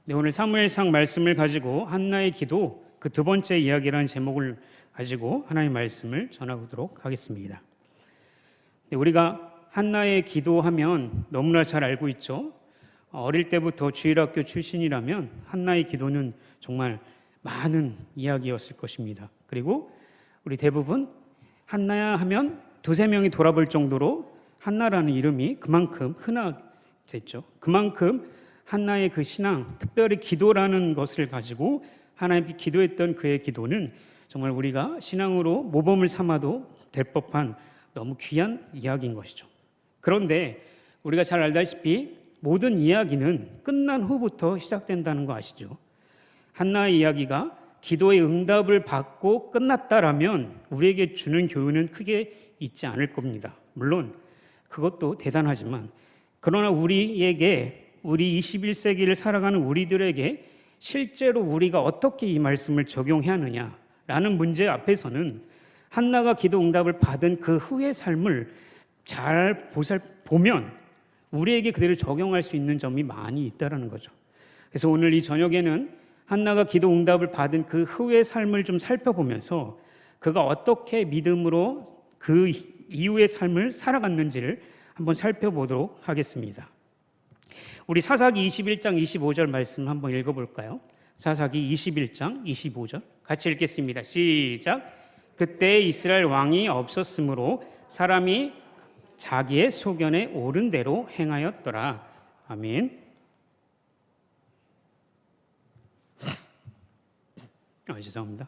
네, 오늘 사무엘상 말씀을 가지고 한나의 기도 그 두 번째 이야기라는 제목을 가지고 하나님의 말씀을 전하도록 하겠습니다. 네, 우리가 한나의 기도하면 너무나 잘 알고 있죠. 어릴 때부터 주일학교 출신이라면 한나의 기도는 정말 많은 이야기였을 것입니다. 그리고 우리 대부분 한나야 하면 두세 명이 돌아볼 정도로 한나라는 이름이 그만큼 흔하겠죠. 그만큼 한나의 그 신앙, 특별히 기도라는 것을 가지고 하나님께 기도했던 그의 기도는 정말 우리가 신앙으로 모범을 삼아도 될 법한 너무 귀한 이야기인 것이죠. 그런데 우리가 잘 알다시피 모든 이야기는 끝난 후부터 시작된다는 거 아시죠? 한나의 이야기가 기도의 응답을 받고 끝났다라면 우리에게 주는 교훈은 크게 있지 않을 겁니다. 물론 그것도 대단하지만, 그러나 우리에게, 우리 21세기를 살아가는 우리들에게 실제로 우리가 어떻게 이 말씀을 적용해야 하느냐라는 문제 앞에서는 한나가 기도 응답을 받은 그 후의 삶을 잘 보면 우리에게 그대로 적용할 수 있는 점이 많이 있다는 거죠. 그래서 오늘 이 저녁에는 한나가 기도 응답을 받은 그 후의 삶을 좀 살펴보면서 그가 어떻게 믿음으로 그 이후의 삶을 살아갔는지를 한번 살펴보도록 하겠습니다. 우리 사사기 21장 25절 말씀 한번 읽어볼까요? 사사기 21장 25절 같이 읽겠습니다. 시작. 그때 이스라엘 왕이 없었으므로 사람이 자기의 소견에 옳은 대로 행하였더라. 아멘. 죄송합니다.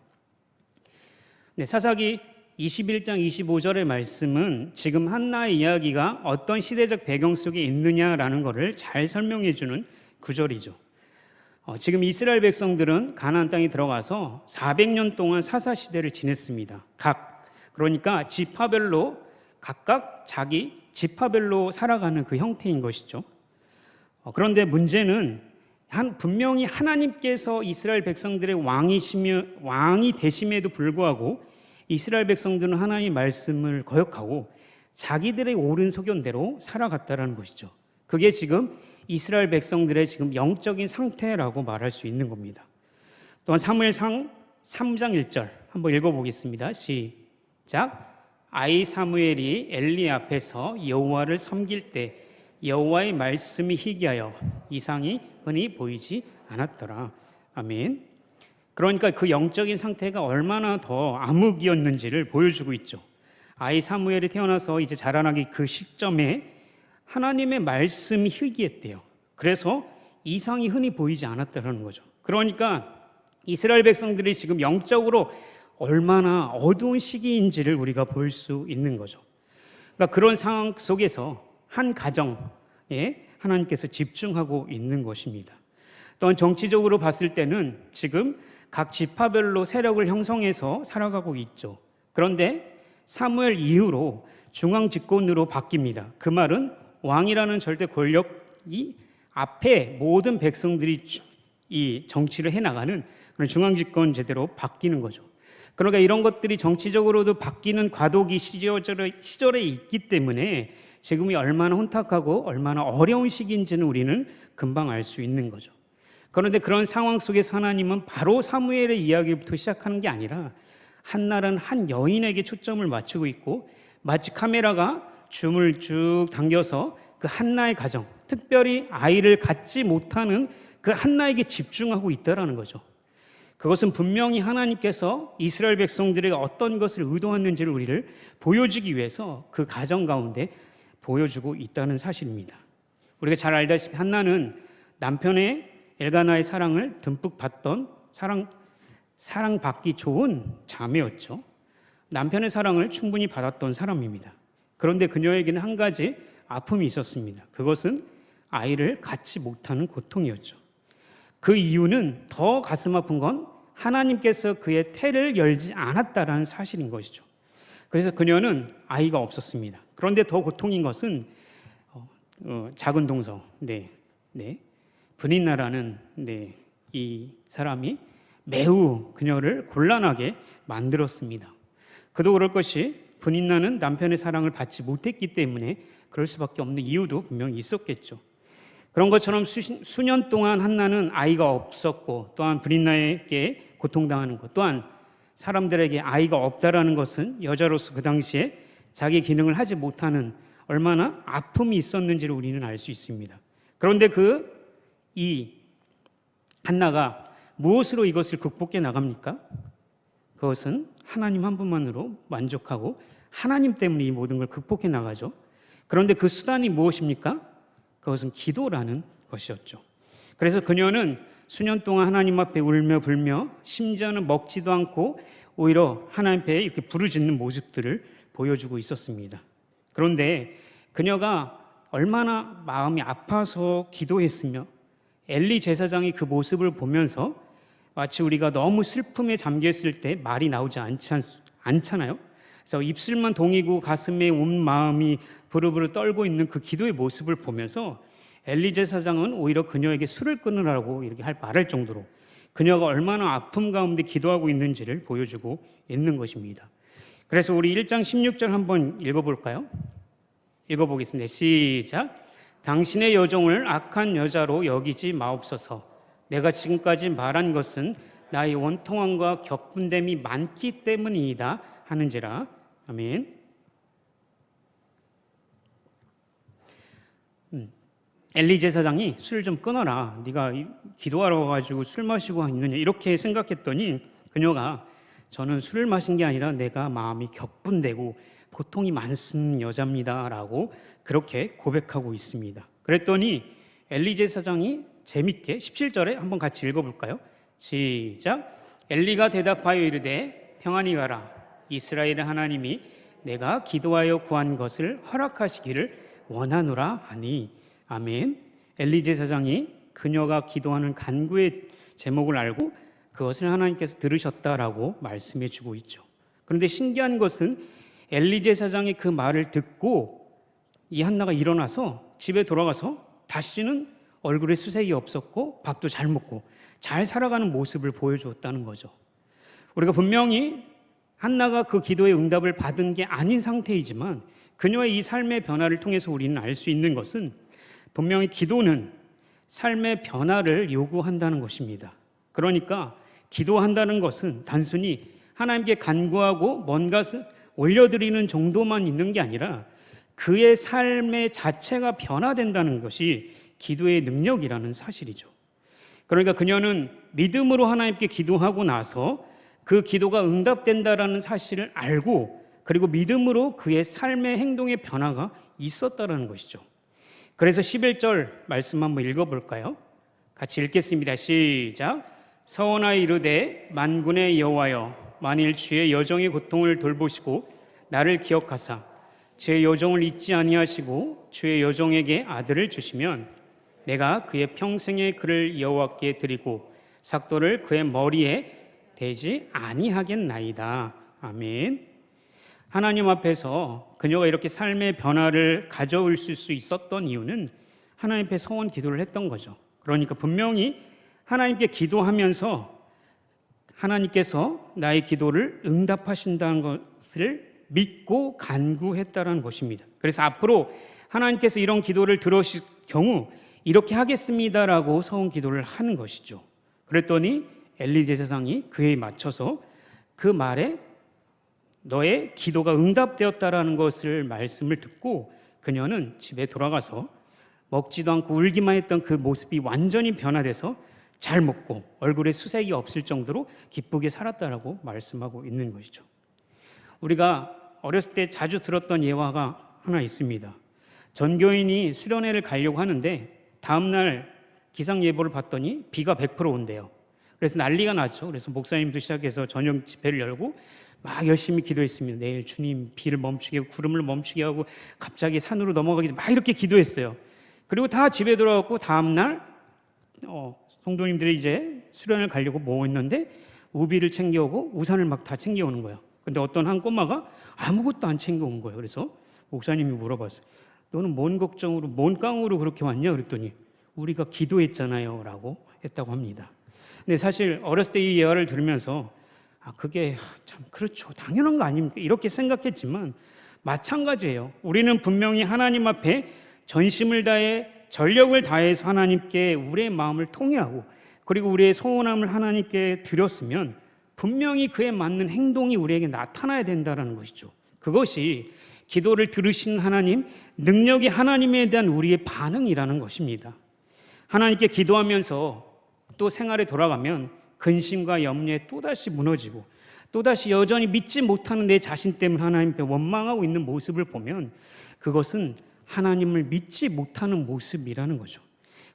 네, 사사기 21장 25절의 말씀은 지금 한나의 이야기가 어떤 시대적 배경 속에 있느냐라는 것을 잘 설명해 주는 구절이죠. 지금 이스라엘 백성들은 가나안 땅에 들어가서 400년 동안 사사시대를 지냈습니다. 그러니까 지파별로 각각 자기 지파별로 살아가는 그 형태인 것이죠. 그런데 문제는 분명히 하나님께서 이스라엘 백성들의 왕이 되심에도 불구하고 이스라엘 백성들은 하나님의 말씀을 거역하고 자기들의 옳은 소견대로 살아갔다는 것이죠. 그게 지금 이스라엘 백성들의 지금 영적인 상태라고 말할 수 있는 겁니다. 또한 사무엘상 3장 1절 한번 읽어보겠습니다. 시작. 아이 사무엘이 엘리 앞에서 여호와를 섬길 때 여호와의 말씀이 희귀하여 이상이 흔히 보이지 않았더라. 아멘. 그러니까 그 영적인 상태가 얼마나 더 암흑이었는지를 보여주고 있죠. 아이 사무엘이 태어나서 이제 자라나기 그 시점에 하나님의 말씀이 희귀했대요. 그래서 이상이 흔히 보이지 않았다는 거죠. 그러니까 이스라엘 백성들이 지금 영적으로 얼마나 어두운 시기인지를 우리가 볼 수 있는 거죠. 그러니까 그런 상황 속에서 한 가정에 하나님께서 집중하고 있는 것입니다. 또한 정치적으로 봤을 때는 지금 각 지파별로 세력을 형성해서 살아가고 있죠. 그런데 사무엘 이후로 중앙 집권으로 바뀝니다. 그 말은 왕이라는 절대 권력이 앞에 모든 백성들이 이 정치를 해나가는 그런 중앙 집권 제대로 바뀌는 거죠. 그러니까 이런 것들이 정치적으로도 바뀌는 과도기 시절에 있기 때문에 지금이 얼마나 혼탁하고 얼마나 어려운 시기인지는 우리는 금방 알 수 있는 거죠. 그런데 그런 상황 속에서 하나님은 바로 사무엘의 이야기부터 시작하는 게 아니라 한나라는 한 여인에게 초점을 맞추고 있고, 마치 카메라가 줌을 쭉 당겨서 그 한나의 가정, 특별히 아이를 갖지 못하는 그 한나에게 집중하고 있다는 거죠. 그것은 분명히 하나님께서 이스라엘 백성들에게 어떤 것을 의도했는지를 우리를 보여주기 위해서 그 가정 가운데 보여주고 있다는 사실입니다. 우리가 잘 알다시피 한나는 남편의 엘가나의 사랑을 듬뿍 받던 사랑받기 좋은 자매였죠. 남편의 사랑을 충분히 받았던 사람입니다. 그런데 그녀에게는 한 가지 아픔이 있었습니다. 그것은 아이를 갖지 못하는 고통이었죠. 그 이유는 더 가슴 아픈 건 하나님께서 그의 태를 열지 않았다라는 사실인 것이죠. 그래서 그녀는 아이가 없었습니다. 그런데 더 고통인 것은 작은 동서, 브닌나라는 이 사람이 매우 그녀를 곤란하게 만들었습니다. 그도 그럴 것이 브닌나는 남편의 사랑을 받지 못했기 때문에 그럴 수밖에 없는 이유도 분명히 있었겠죠. 그런 것처럼 수년 동안 한나는 아이가 없었고 또한 브릿나에게 고통당하는 것, 또한 사람들에게 아이가 없다라는 것은 여자로서 그 당시에 자기 기능을 하지 못하는 얼마나 아픔이 있었는지를 우리는 알 수 있습니다. 그런데 이 한나가 무엇으로 이것을 극복해 나갑니까? 그것은 하나님 한 분만으로 만족하고 하나님 때문에 이 모든 걸 극복해 나가죠. 그런데 그 수단이 무엇입니까? 그것은 기도라는 것이었죠. 그래서 그녀는 수년 동안 하나님 앞에 울며 불며 심지어는 먹지도 않고 오히려 하나님 앞에 이렇게 부르짖는 모습들을 보여주고 있었습니다. 그런데 그녀가 얼마나 마음이 아파서 기도했으며 엘리 제사장이 그 모습을 보면서 마치 우리가 너무 슬픔에 잠겼을 때 말이 나오지 않잖아요. 그래서 입술만 동이고 가슴에 온 마음이 부르부르 떨고 있는 그 기도의 모습을 보면서 엘리 제사장은 오히려 그녀에게 술을 끊으라고 이렇게 말할 정도로 그녀가 얼마나 아픔 가운데 기도하고 있는지를 보여주고 있는 것입니다. 그래서 우리 1장 16절 한번 읽어볼까요? 읽어보겠습니다. 시작. 당신의 여종을 악한 여자로 여기지 마옵소서. 내가 지금까지 말한 것은 나의 원통함과 격분됨이 많기 때문이다 하는지라. 아멘. 엘리 제사장이 술 좀 끊어라. 네가 기도하러 와가지고 술 마시고 있느냐 이렇게 생각했더니 그녀가 저는 술을 마신 게 아니라 내가 마음이 격분되고 고통이 많은 여자입니다라고 그렇게 고백하고 있습니다. 그랬더니 엘리 제사장이 재밌게 17절에 한번 같이 읽어볼까요? 시작. 엘리가 대답하여 이르되 평안히 가라. 이스라엘의 하나님이 내가 기도하여 구한 것을 허락하시기를 원하노라 하니. 아멘. 엘리 제사장이 그녀가 기도하는 간구의 제목을 알고 그것을 하나님께서 들으셨다라고 말씀해 주고 있죠. 그런데 신기한 것은 엘리 제사장이 그 말을 듣고 이 한나가 일어나서 집에 돌아가서 다시는 얼굴에 수색이 없었고 밥도 잘 먹고 잘 살아가는 모습을 보여주었다는 거죠. 우리가 분명히 한나가 그 기도의 응답을 받은 게 아닌 상태이지만 그녀의 이 삶의 변화를 통해서 우리는 알 수 있는 것은 분명히 기도는 삶의 변화를 요구한다는 것입니다. 그러니까 기도한다는 것은 단순히 하나님께 간구하고 뭔가 올려드리는 정도만 있는 게 아니라 그의 삶의 자체가 변화된다는 것이 기도의 능력이라는 사실이죠. 그러니까 그녀는 믿음으로 하나님께 기도하고 나서 그 기도가 응답된다라는 사실을 알고 그리고 믿음으로 그의 삶의 행동의 변화가 있었다라는 것이죠. 그래서 11절 말씀 한번 읽어볼까요? 같이 읽겠습니다. 시작. 서원하여 이르되 만군의 여호와여 만일 주의 여종의 고통을 돌보시고 나를 기억하사 주의 여종을 잊지 아니하시고 주의 여종에게 아들을 주시면 내가 그의 평생의 그를 여호와께 드리고 삭도를 그의 머리에 대지 아니하겠나이다. 아멘. 하나님 앞에서 그녀가 이렇게 삶의 변화를 가져올 수 있었던 이유는 하나님 앞에 서원 기도를 했던 거죠. 그러니까 분명히 하나님께 기도하면서 하나님께서 나의 기도를 응답하신다는 것을 믿고 간구했다는 것입니다. 그래서 앞으로 하나님께서 이런 기도를 들으실 경우 이렇게 하겠습니다라고 서원 기도를 하는 것이죠. 그랬더니 엘리 제사장이 그에 맞춰서 그 말에 너의 기도가 응답되었다라는 것을 말씀을 듣고 그녀는 집에 돌아가서 먹지도 않고 울기만 했던 그 모습이 완전히 변화돼서 잘 먹고 얼굴에 수색이 없을 정도로 기쁘게 살았다라고 말씀하고 있는 것이죠. 우리가 어렸을 때 자주 들었던 예화가 하나 있습니다. 전교인이 수련회를 가려고 하는데 다음날 기상예보를 봤더니 비가 100% 온대요. 그래서 난리가 났죠. 그래서 목사님도 시작해서 저녁 집회를 열고 막 열심히 기도했습니다. 내일 주님 비를 멈추게 하고 구름을 멈추게 하고 갑자기 산으로 넘어가기 막 이렇게 기도했어요. 그리고 다 집에 돌아왔고 다음날 성도님들이 이제 수련을 가려고 모였는데 우비를 챙겨오고 우산을 막 다 챙겨오는 거예요. 근데 어떤 한 꼬마가 아무것도 안 챙겨온 거예요. 그래서 목사님이 물어봤어요. 너는 뭔 걱정으로 뭔 깡으로 그렇게 왔냐? 그랬더니 우리가 기도했잖아요 라고 했다고 합니다. 근데 사실 어렸을 때 이 예화를 들으면서 그게 참 그렇죠. 당연한 거 아닙니까? 이렇게 생각했지만 마찬가지예요. 우리는 분명히 하나님 앞에 전심을 다해 전력을 다해서 하나님께 우리의 마음을 통회하고 그리고 우리의 소원함을 하나님께 드렸으면 분명히 그에 맞는 행동이 우리에게 나타나야 된다는 것이죠. 그것이 기도를 들으신 하나님, 능력이 하나님에 대한 우리의 반응이라는 것입니다. 하나님께 기도하면서 또 생활에 돌아가면 근심과 염려에 또다시 무너지고 또다시 여전히 믿지 못하는 내 자신 때문에 하나님께 원망하고 있는 모습을 보면 그것은 하나님을 믿지 못하는 모습이라는 거죠.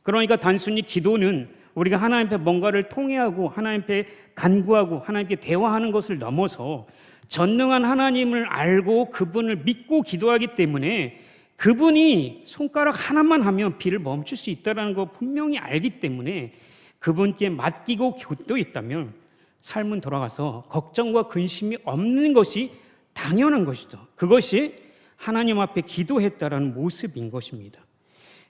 그러니까 단순히 기도는 우리가 하나님 앞에 뭔가를 통회하고 하나님 앞에 간구하고 하나님께 대화하는 것을 넘어서 전능한 하나님을 알고 그분을 믿고 기도하기 때문에 그분이 손가락 하나만 하면 비를 멈출 수 있다는 거 분명히 알기 때문에 그분께 맡기고 기도했다면 삶은 돌아가서 걱정과 근심이 없는 것이 당연한 것이죠. 그것이 하나님 앞에 기도했다라는 모습인 것입니다.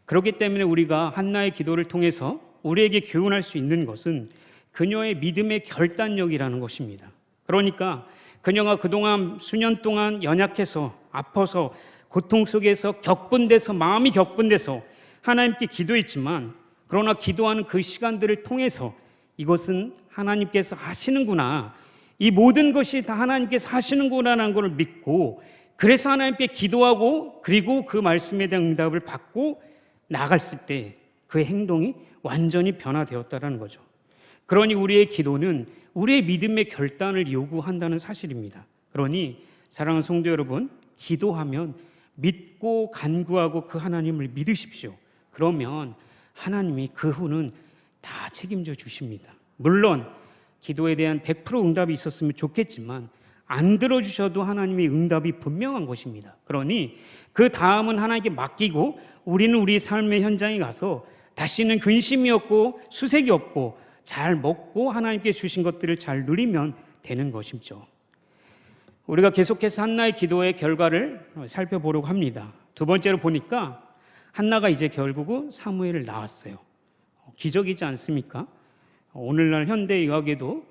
그렇기 때문에 우리가 한나의 기도를 통해서 우리에게 교훈할 수 있는 것은 그녀의 믿음의 결단력이라는 것입니다. 그러니까 그녀가 그동안 수년 동안 연약해서 아파서 고통 속에서 격분돼서 마음이 격분돼서 하나님께 기도했지만 그러나 기도하는 그 시간들을 통해서 이것은 하나님께서 하시는구나, 이 모든 것이 다 하나님께서 하시는구나라는 것을 믿고 그래서 하나님께 기도하고 그리고 그 말씀에 대한 응답을 받고 나갔을 때 그의 행동이 완전히 변화되었다는 거죠. 그러니 우리의 기도는 우리의 믿음의 결단을 요구한다는 사실입니다. 그러니 사랑하는 성도 여러분, 기도하면 믿고 간구하고 그 하나님을 믿으십시오. 그러면 하나님이 그 후는 다 책임져 주십니다. 물론 기도에 대한 100% 응답이 있었으면 좋겠지만 안 들어주셔도 하나님의 응답이 분명한 것입니다. 그러니 그 다음은 하나님께 맡기고 우리는 우리 삶의 현장에 가서 다시는 근심이 없고 수색이 없고 잘 먹고 하나님께 주신 것들을 잘 누리면 되는 것이죠. 우리가 계속해서 한나의 기도의 결과를 살펴보려고 합니다. 두 번째로 보니까 한나가 이제 결국은 사무엘을 낳았어요. 기적이지 않습니까? 오늘날 현대의학에도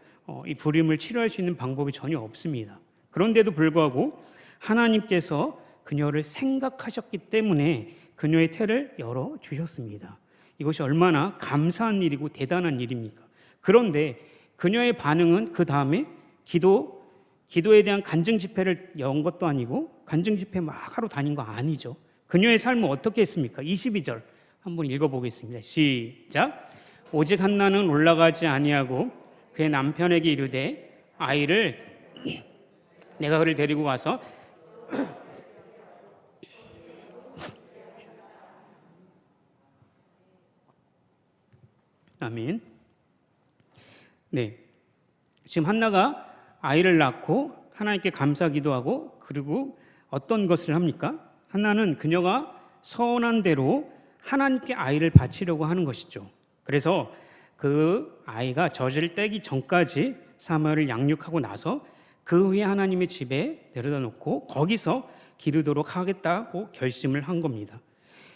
이 불임을 치료할 수 있는 방법이 전혀 없습니다. 그런데도 불구하고 하나님께서 그녀를 생각하셨기 때문에 그녀의 태를 열어주셨습니다. 이것이 얼마나 감사한 일이고 대단한 일입니까? 그런데 그녀의 반응은 그 다음에 기도에 대한 간증 집회를 연 것도 아니고 간증 집회 막 하러 다닌 거 아니죠. 그녀의 삶은 어떻게 했습니까? 22절 한번 읽어보겠습니다. 시작. 오직 한나는 올라가지 아니하고 그의 남편에게 이르되 아이를 내가 그를 데리고 와서 아멘. 네, 지금 한나가 아이를 낳고 하나님께 감사 기도하고 그리고 어떤 것을 합니까? 한나는 그녀가 서원한 대로 하나님께 아이를 바치려고 하는 것이죠. 그래서 그 아이가 젖을 떼기 전까지 사무엘을 양육하고 나서 그 후에 하나님의 집에 데려다 놓고 거기서 기르도록 하겠다고 결심을 한 겁니다.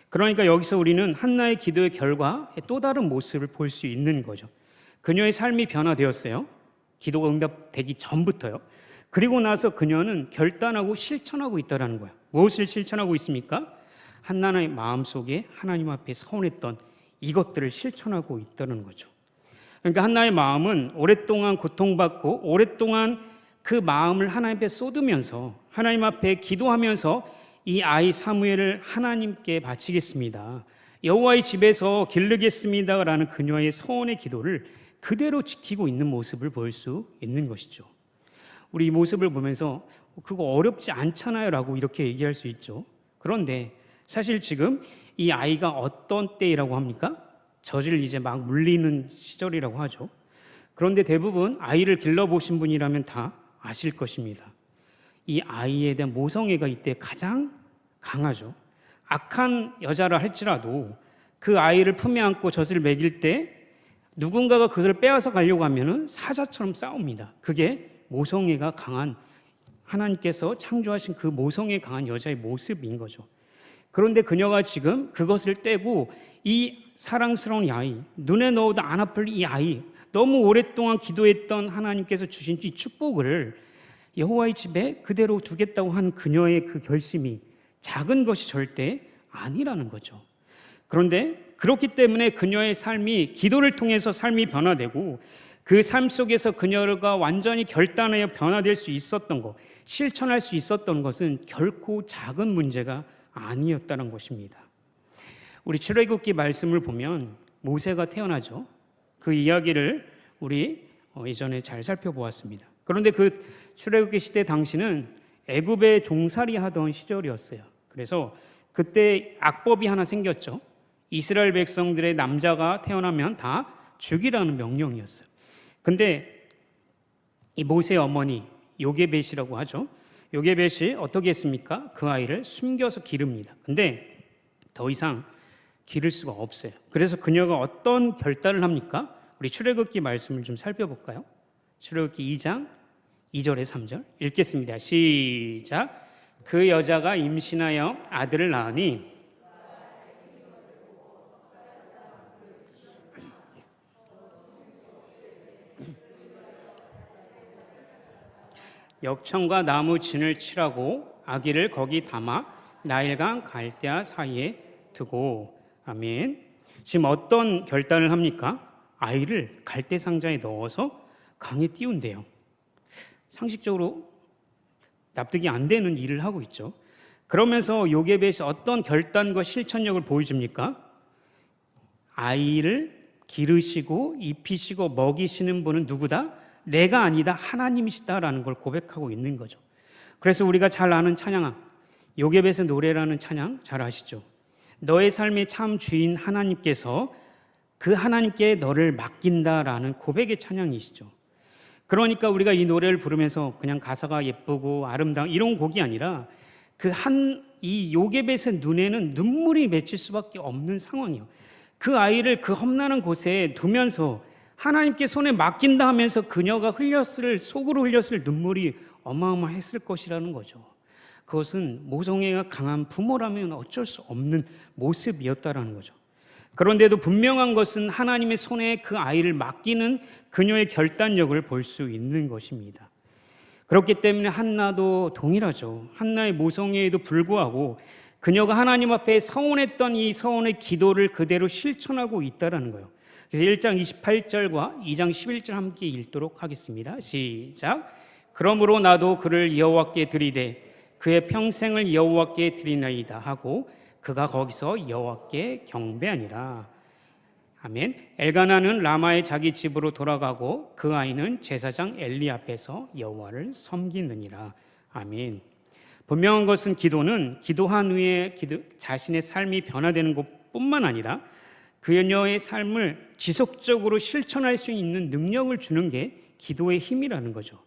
그러니까 여기서 우리는 한나의 기도의 결과의 또 다른 모습을 볼 수 있는 거죠. 그녀의 삶이 변화되었어요. 기도가 응답되기 전부터요. 그리고 나서 그녀는 결단하고 실천하고 있다는 거예요. 무엇을 실천하고 있습니까? 한나의 마음속에 하나님 앞에 서원했던 이것들을 실천하고 있다는 거죠. 그러니까 한나의 마음은 오랫동안 고통받고 오랫동안 그 마음을 하나님 앞에 쏟으면서 하나님 앞에 기도하면서 이 아이 사무엘을 하나님께 바치겠습니다, 여호와의 집에서 기르겠습니다라는 그녀의 서원의 기도를 그대로 지키고 있는 모습을 볼 수 있는 것이죠. 우리 이 모습을 보면서 그거 어렵지 않잖아요 라고 이렇게 얘기할 수 있죠. 그런데 사실 지금 이 아이가 어떤 때이라고 합니까? 젖을 이제 막 물리는 시절이라고 하죠. 그런데 대부분 아이를 길러보신 분이라면 다 아실 것입니다. 이 아이에 대한 모성애가 이때 가장 강하죠. 악한 여자라 할지라도 그 아이를 품에 안고 젖을 먹일 때 누군가가 그것을 빼앗아 가려고 하면은 사자처럼 싸웁니다. 그게 모성애가 강한, 하나님께서 창조하신 그 모성애 강한 여자의 모습인 거죠. 그런데 그녀가 지금 그것을 떼고 이 사랑스러운 아이, 눈에 넣어도 안 아플 이 아이, 너무 오랫동안 기도했던 하나님께서 주신 이 축복을 여호와의 집에 그대로 두겠다고 한 그녀의 그 결심이 작은 것이 절대 아니라는 거죠. 그런데 그렇기 때문에 그녀의 삶이 기도를 통해서 삶이 변화되고 그 삶 속에서 그녀가 완전히 결단하여 변화될 수 있었던 것, 실천할 수 있었던 것은 결코 작은 문제가 아니었다는 것입니다. 우리 출애굽기 말씀을 보면 모세가 태어나죠. 그 이야기를 우리 이전에 잘 살펴보았습니다. 그런데 그 출애굽기 시대 당시는 애굽에 종살이 하던 시절이었어요. 그래서 그때 악법이 하나 생겼죠. 이스라엘 백성들의 남자가 태어나면 다 죽이라는 명령이었어요. 근데 이 모세의 어머니 요게벳이라고 하죠. 요게벳이 어떻게 했습니까? 그 아이를 숨겨서 기릅니다. 근데 더 이상 기를 수가 없어요. 그래서 그녀가 어떤 결단을 합니까? 우리 출애굽기 말씀을 좀 살펴볼까요? 출애굽기 2장 2절에 3절 읽겠습니다. 시작. 그 여자가 임신하여 아들을 낳으니 역청과 나무 진을 칠하고 아기를 거기 담아 나일강 갈대아 사이에 두고. 아멘. 지금 어떤 결단을 합니까? 아이를 갈대 상자에 넣어서 강에 띄운대요. 상식적으로 납득이 안 되는 일을 하고 있죠. 그러면서 요게벳이 어떤 결단과 실천력을 보여줍니까? 아이를 기르시고 입히시고 먹이시는 분은 누구다? 내가 아니다, 하나님이시다라는 걸 고백하고 있는 거죠. 그래서 우리가 잘 아는 찬양, 요게벳의 노래라는 찬양 잘 아시죠? 너의 삶의 참 주인 하나님께서 그 하나님께 너를 맡긴다라는 고백의 찬양이시죠. 그러니까 우리가 이 노래를 부르면서 그냥 가사가 예쁘고 아름다운 이런 곡이 아니라 이 요게벳의 눈에는 눈물이 맺힐 수밖에 없는 상황이에요. 그 아이를 그 험난한 곳에 두면서 하나님께 손에 맡긴다 하면서 그녀가 속으로 흘렸을 눈물이 어마어마했을 것이라는 거죠. 그것은 모성애가 강한 부모라면 어쩔 수 없는 모습이었다라는 거죠. 그런데도 분명한 것은 하나님의 손에 그 아이를 맡기는 그녀의 결단력을 볼 수 있는 것입니다. 그렇기 때문에 한나도 동일하죠. 한나의 모성애에도 불구하고 그녀가 하나님 앞에 서원했던 이 서원의 기도를 그대로 실천하고 있다는 거예요. 그래서 1장 28절과 2장 11절 함께 읽도록 하겠습니다. 시작. 그러므로 나도 그를 여호와께 드리되 그의 평생을 여호와께 드리나이다 하고 그가 거기서 여호와께 경배하니라. 아멘. 엘가나는 라마의 자기 집으로 돌아가고 그 아이는 제사장 엘리 앞에서 여호와를 섬기느니라. 아멘. 분명한 것은 기도는 기도한 후에 자신의 삶이 변화되는 것뿐만 아니라 그녀의 삶을 지속적으로 실천할 수 있는 능력을 주는 게 기도의 힘이라는 거죠.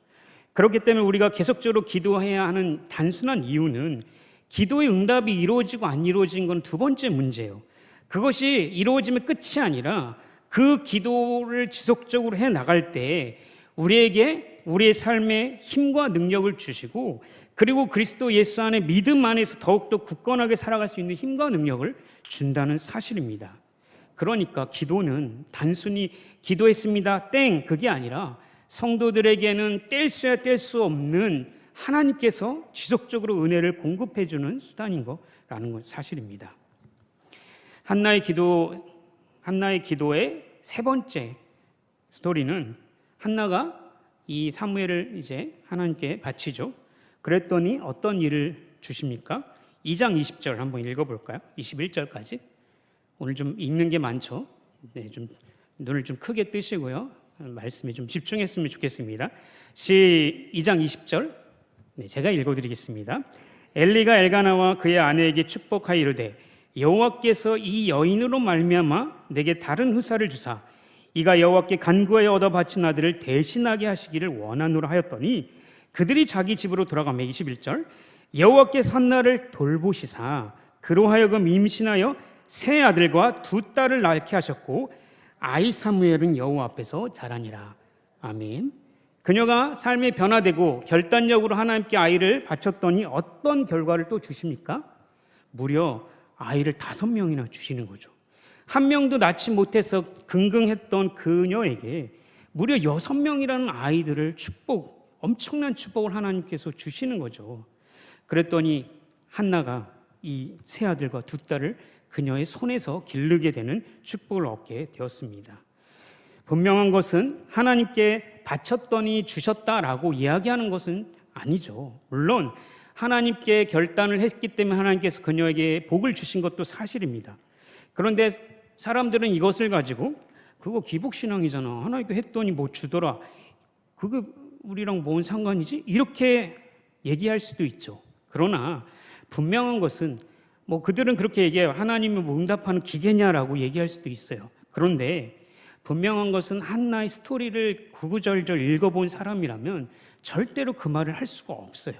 그렇기 때문에 우리가 계속적으로 기도해야 하는 단순한 이유는 기도의 응답이 이루어지고 안 이루어진 건 두 번째 문제예요. 그것이 이루어지면 끝이 아니라 그 기도를 지속적으로 해 나갈 때 우리에게 우리의 삶에 힘과 능력을 주시고 그리고 그리스도 예수 안에 믿음 안에서 더욱더 굳건하게 살아갈 수 있는 힘과 능력을 준다는 사실입니다. 그러니까 기도는 단순히 기도했습니다 땡 그게 아니라 성도들에게는 뗄 수야 뗄 수 없는 하나님께서 지속적으로 은혜를 공급해 주는 수단인 거라는 건 사실입니다. 한나의 기도의 세 번째 스토리는 한나가 이 사무엘을 이제 하나님께 바치죠. 그랬더니 어떤 일을 주십니까? 2장 20절 한번 읽어볼까요? 21절까지. 오늘 좀 읽는 게 많죠. 네, 좀 눈을 좀 크게 뜨시고요. 말씀에 좀 집중했으면 좋겠습니다. 2장 20절 네, 제가 읽어드리겠습니다. 엘리가 엘가나와 그의 아내에게 축복하여 이르되 여호와께서 이 여인으로 말미암아 내게 다른 후사를 주사 이가 여호와께 간구하여 얻어 바친 아들을 대신하게 하시기를 원하노라 하였더니 그들이 자기 집으로 돌아가며 21절 여호와께서 한나를 돌보시사 그로 하여금 임신하여 세 아들과 두 딸을 낳게 하셨고 아이 사무엘은 여호와 앞에서 자라니라. 아멘. 그녀가 삶이 변화되고 결단력으로 하나님께 아이를 바쳤더니 어떤 결과를 또 주십니까? 무려 아이를 5명이나 주시는 거죠. 한 명도 낳지 못해서 긍긍했던 그녀에게 무려 6명이라는 아이들을 엄청난 축복을 하나님께서 주시는 거죠. 그랬더니 한나가 이 세 아들과 두 딸을 그녀의 손에서 기르게 되는 축복을 얻게 되었습니다. 분명한 것은 하나님께 바쳤더니 주셨다라고 이야기하는 것은 아니죠. 물론 하나님께 결단을 했기 때문에 하나님께서 그녀에게 복을 주신 것도 사실입니다. 그런데 사람들은 이것을 가지고 그거 기복신앙이잖아, 하나님께 했더니 뭐 주더라, 그게 우리랑 뭔 상관이지? 이렇게 얘기할 수도 있죠. 그러나 분명한 것은 뭐 그들은 그렇게 얘기해요. 하나님은 뭐 응답하는 기계냐라고 얘기할 수도 있어요. 그런데 분명한 것은 한나의 스토리를 구구절절 읽어본 사람이라면 절대로 그 말을 할 수가 없어요.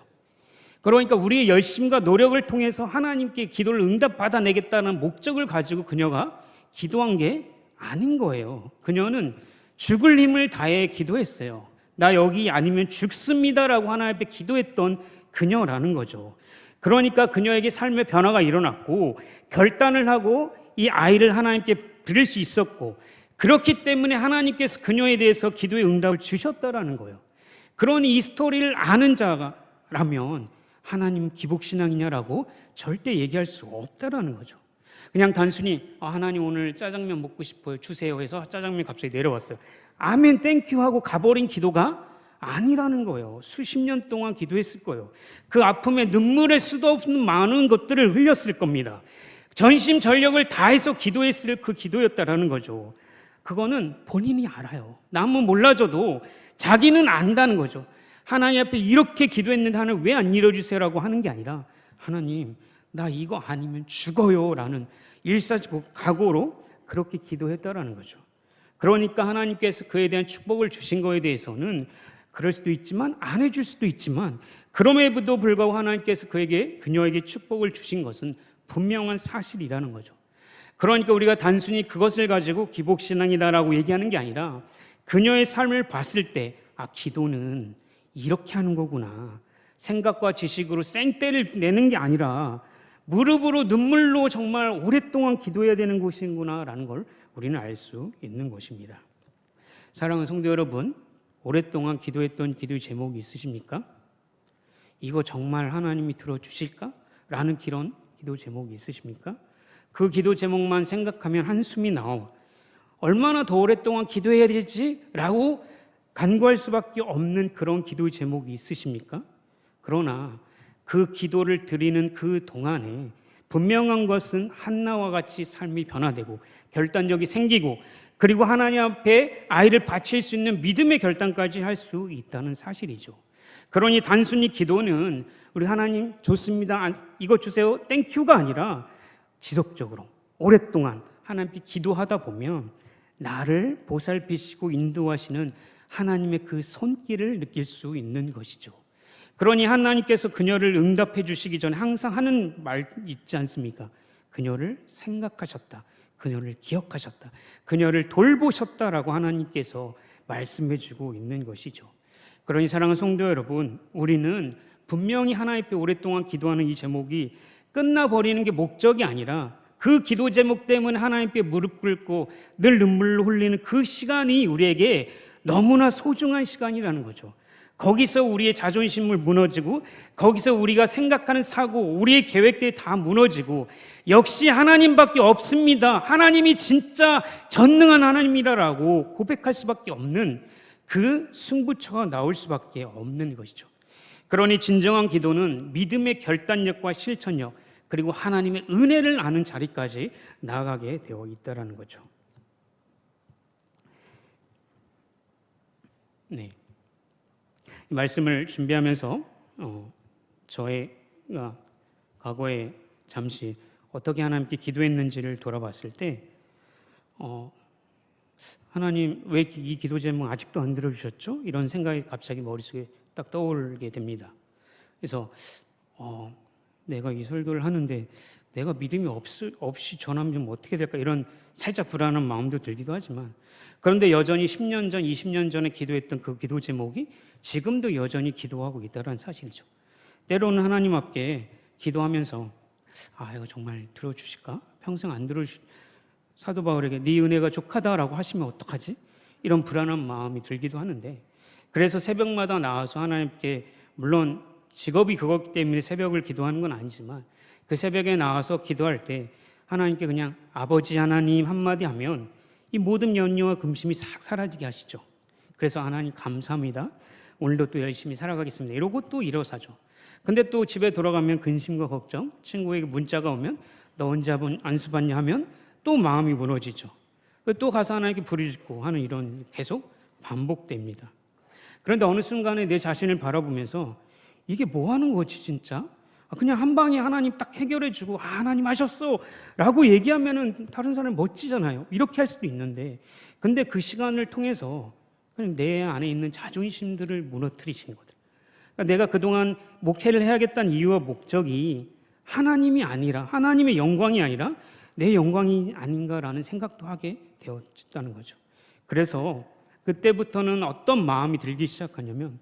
그러니까 우리의 열심과 노력을 통해서 하나님께 기도를 응답받아내겠다는 목적을 가지고 그녀가 기도한 게 아닌 거예요. 그녀는 죽을 힘을 다해 기도했어요. 나 여기 아니면 죽습니다라고 하나님 앞에 기도했던 그녀라는 거죠. 그러니까 그녀에게 삶의 변화가 일어났고 결단을 하고 이 아이를 하나님께 드릴 수 있었고, 그렇기 때문에 하나님께서 그녀에 대해서 기도의 응답을 주셨다라는 거예요. 그러니 이 스토리를 아는 자라면 하나님 기복신앙이냐라고 절대 얘기할 수 없다라는 거죠. 그냥 단순히 하나님 오늘 짜장면 먹고 싶어요, 주세요 해서 짜장면 갑자기 내려왔어요, 아멘 땡큐 하고 가버린 기도가 아니라는 거예요. 수십 년 동안 기도했을 거예요. 그 아픔에 눈물의 수도 없는 많은 것들을 흘렸을 겁니다. 전심전력을 다해서 기도했을 그 기도였다라는 거죠. 그거는 본인이 알아요. 남은 몰라줘도 자기는 안다는 거죠. 하나님 앞에 이렇게 기도했는데 하나님 왜 안 이뤄주세요라고 하는 게 아니라 하나님 나 이거 아니면 죽어요 라는 일사각오로 그렇게 기도했다라는 거죠. 그러니까 하나님께서 그에 대한 축복을 주신 거에 대해서는 그럴 수도 있지만 안 해줄 수도 있지만, 그럼에도 불구하고 하나님께서 그녀에게 축복을 주신 것은 분명한 사실이라는 거죠. 그러니까 우리가 단순히 그것을 가지고 기복신앙이다라고 얘기하는 게 아니라 그녀의 삶을 봤을 때 기도는 이렇게 하는 거구나, 생각과 지식으로 생떼를 내는 게 아니라 무릎으로 눈물로 정말 오랫동안 기도해야 되는 것이구나 라는 걸 우리는 알 수 있는 것입니다. 사랑하는 성도 여러분, 오랫동안 기도했던 기도의 제목이 있으십니까? 이거 정말 하나님이 들어주실까? 라는 그런 기도 제목이 있으십니까? 그 기도 제목만 생각하면 한숨이 나오. 얼마나 더 오랫동안 기도해야 되지? 라고 간구할 수밖에 없는 그런 기도의 제목이 있으십니까? 그러나 그 기도를 드리는 그 동안에 분명한 것은 한나와 같이 삶이 변화되고 결단력이 생기고, 그리고 하나님 앞에 아이를 바칠 수 있는 믿음의 결단까지 할 수 있다는 사실이죠. 그러니 단순히 기도는 우리 하나님 좋습니다, 이거 주세요, 땡큐가 아니라 지속적으로 오랫동안 하나님께 기도하다 보면 나를 보살피시고 인도하시는 하나님의 그 손길을 느낄 수 있는 것이죠. 그러니 하나님께서 그녀를 응답해 주시기 전에 항상 하는 말 있지 않습니까? 그녀를 생각하셨다, 그녀를 기억하셨다, 그녀를 돌보셨다라고 하나님께서 말씀해 주고 있는 것이죠. 그러니 사랑하는 성도 여러분, 우리는 분명히 하나님 앞에 오랫동안 기도하는 이 제목이 끝나버리는 게 목적이 아니라 그 기도 제목 때문에 하나님께 무릎 꿇고 늘 눈물로 흘리는 그 시간이 우리에게 너무나 소중한 시간이라는 거죠. 거기서 우리의 자존심을 무너지고, 거기서 우리가 생각하는 사고, 우리의 계획들이 다 무너지고, 역시 하나님밖에 없습니다, 하나님이 진짜 전능한 하나님이라고 고백할 수밖에 없는 그 승부처가 나올 수밖에 없는 것이죠. 그러니 진정한 기도는 믿음의 결단력과 실천력, 그리고 하나님의 은혜를 아는 자리까지 나아가게 되어 있다는 거죠. 네. 이 말씀을 준비하면서 저희가 과거에 잠시 어떻게 하나님께 기도했는지를 돌아봤을 때 하나님 왜 이 기도 제목 아직도 안 들어주셨죠? 이런 생각이 갑자기 머릿속에 딱 떠오르게 됩니다. 그래서 내가 이 설교를 하는데 내가 믿음이 없이 전하면 어떻게 될까, 이런 살짝 불안한 마음도 들기도 하지만, 그런데 여전히 10년 전, 20년 전에 기도했던 그 기도 제목이 지금도 여전히 기도하고 있다는 사실이죠. 때로는 하나님 앞에 기도하면서 이거 정말 들어주실까? 평생 안 들어주실, 사도 바울에게 네 은혜가 족하다라고 하시면 어떡하지? 이런 불안한 마음이 들기도 하는데, 그래서 새벽마다 나와서 하나님께, 물론 직업이 그것 때문에 새벽을 기도하는 건 아니지만 그 새벽에 나와서 기도할 때 하나님께 그냥 아버지 하나님 한마디 하면 이 모든 염려와 근심이 싹 사라지게 하시죠. 그래서 하나님 감사합니다. 오늘도 또 열심히 살아가겠습니다. 이러고 또 일어서죠. 근데 또 집에 돌아가면 근심과 걱정, 친구에게 문자가 오면 너 언제 안수 받냐 하면 또 마음이 무너지죠. 또 가서 하나님께 부르짖고 하는 이런 계속 반복됩니다. 그런데 어느 순간에 내 자신을 바라보면서 이게 뭐 하는 거지 진짜? 그냥 한 방에 하나님 딱 해결해 주고 하나님 하셨어 라고 얘기하면은 다른 사람이 멋지잖아요. 이렇게 할 수도 있는데 근데 그 시간을 통해서 그냥 내 안에 있는 자존심들을 무너뜨리시는 거죠. 그러니까 내가 그동안 목회를 해야겠다는 이유와 목적이 하나님이 아니라 하나님의 영광이 아니라 내 영광이 아닌가라는 생각도 하게 되었다는 거죠. 그래서 그때부터는 어떤 마음이 들기 시작하냐면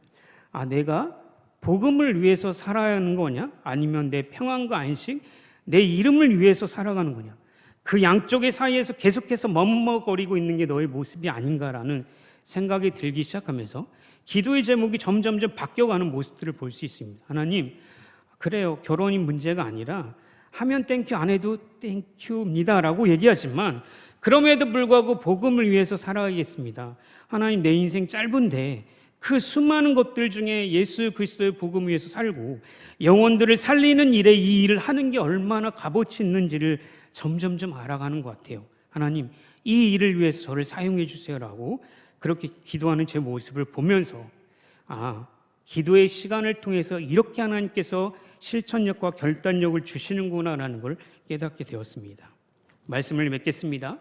내가 복음을 위해서 살아야 하는 거냐 아니면 내 평안과 안식, 내 이름을 위해서 살아가는 거냐 그 양쪽의 사이에서 계속해서 머뭇거리고 있는 게 너의 모습이 아닌가라는 생각이 들기 시작하면서 기도의 제목이 점점점 바뀌어가는 모습들을 볼 수 있습니다. 하나님, 그래요. 결혼이 문제가 아니라 하면 땡큐 안 해도 땡큐입니다 라고 얘기하지만 그럼에도 불구하고 복음을 위해서 살아가겠습니다. 하나님, 내 인생 짧은데 그 수많은 것들 중에 예수 그리스도의 복음 위해서 살고 영혼들을 살리는 일에 이 일을 하는 게 얼마나 값어치 있는지를 점점점 알아가는 것 같아요. 하나님, 이 일을 위해서 저를 사용해 주세요라고 그렇게 기도하는 제 모습을 보면서 기도의 시간을 통해서 이렇게 하나님께서 실천력과 결단력을 주시는구나라는 걸 깨닫게 되었습니다. 말씀을 맺겠습니다.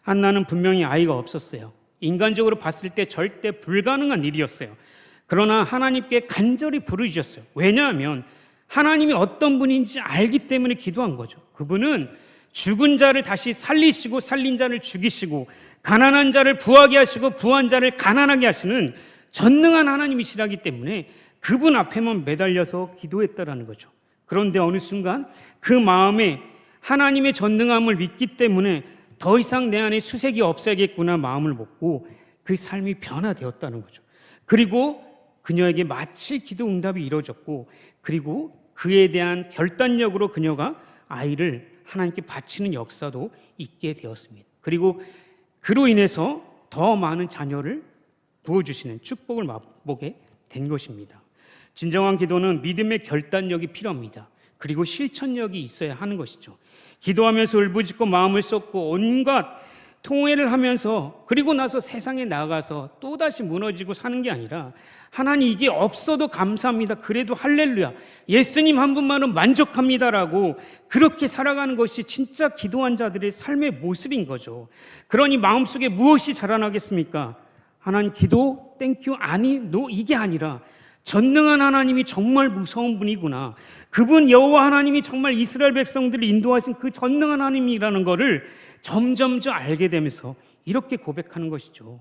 한나는 분명히 아이가 없었어요. 인간적으로 봤을 때 절대 불가능한 일이었어요. 그러나 하나님께 간절히 부르짖었어요. 왜냐하면 하나님이 어떤 분인지 알기 때문에 기도한 거죠. 그분은 죽은 자를 다시 살리시고 살린 자를 죽이시고 가난한 자를 부하게 하시고 부한 자를 가난하게 하시는 전능한 하나님이시라기 때문에 그분 앞에만 매달려서 기도했다라는 거죠. 그런데 어느 순간 그 마음에 하나님의 전능함을 믿기 때문에 더 이상 내 안에 수색이 없어야겠구나 마음을 먹고 그 삶이 변화되었다는 거죠. 그리고 그녀에게 마치 기도 응답이 이루어졌고 그리고 그에 대한 결단력으로 그녀가 아이를 하나님께 바치는 역사도 있게 되었습니다. 그리고 그로 인해서 더 많은 자녀를 부어주시는 축복을 맛보게 된 것입니다. 진정한 기도는 믿음의 결단력이 필요합니다. 그리고 실천력이 있어야 하는 것이죠. 기도하면서 울부짖고 마음을 쏟고 온갖 통회를 하면서 그리고 나서 세상에 나가서 또다시 무너지고 사는 게 아니라 하나님 이게 없어도 감사합니다. 그래도 할렐루야. 예수님 한 분만은 만족합니다라고 그렇게 살아가는 것이 진짜 기도한 자들의 삶의 모습인 거죠. 그러니 마음속에 무엇이 자라나겠습니까? 하나님 기도 땡큐 이게 아니라 전능한 하나님이 정말 무서운 분이구나. 그분 여호와 하나님이 정말 이스라엘 백성들을 인도하신 그 전능한 하나님이라는 것을 점점점 알게 되면서 이렇게 고백하는 것이죠.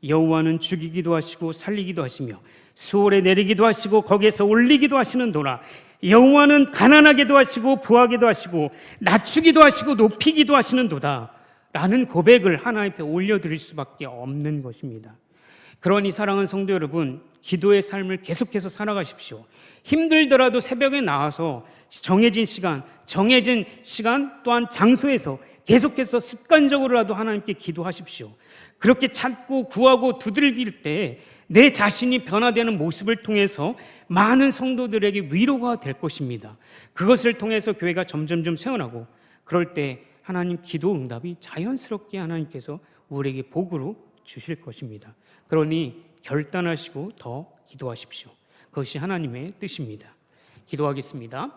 여호와는 죽이기도 하시고 살리기도 하시며 수월에 내리기도 하시고 거기에서 올리기도 하시는도라. 여호와는 가난하게도 하시고 부하게도 하시고 낮추기도 하시고 높이기도 하시는도다 라는 고백을 하나님 앞에 올려드릴 수밖에 없는 것입니다. 그러니 사랑하는 성도 여러분, 기도의 삶을 계속해서 살아가십시오. 힘들더라도 새벽에 나와서 정해진 시간 또한 장소에서 계속해서 습관적으로라도 하나님께 기도하십시오. 그렇게 찾고 구하고 두들길 때 내 자신이 변화되는 모습을 통해서 많은 성도들에게 위로가 될 것입니다. 그것을 통해서 교회가 점점점 세워나고 그럴 때 하나님 기도 응답이 자연스럽게 하나님께서 우리에게 복으로 주실 것입니다. 그러니 결단하시고 더 기도하십시오. 그것이 하나님의 뜻입니다. 기도하겠습니다.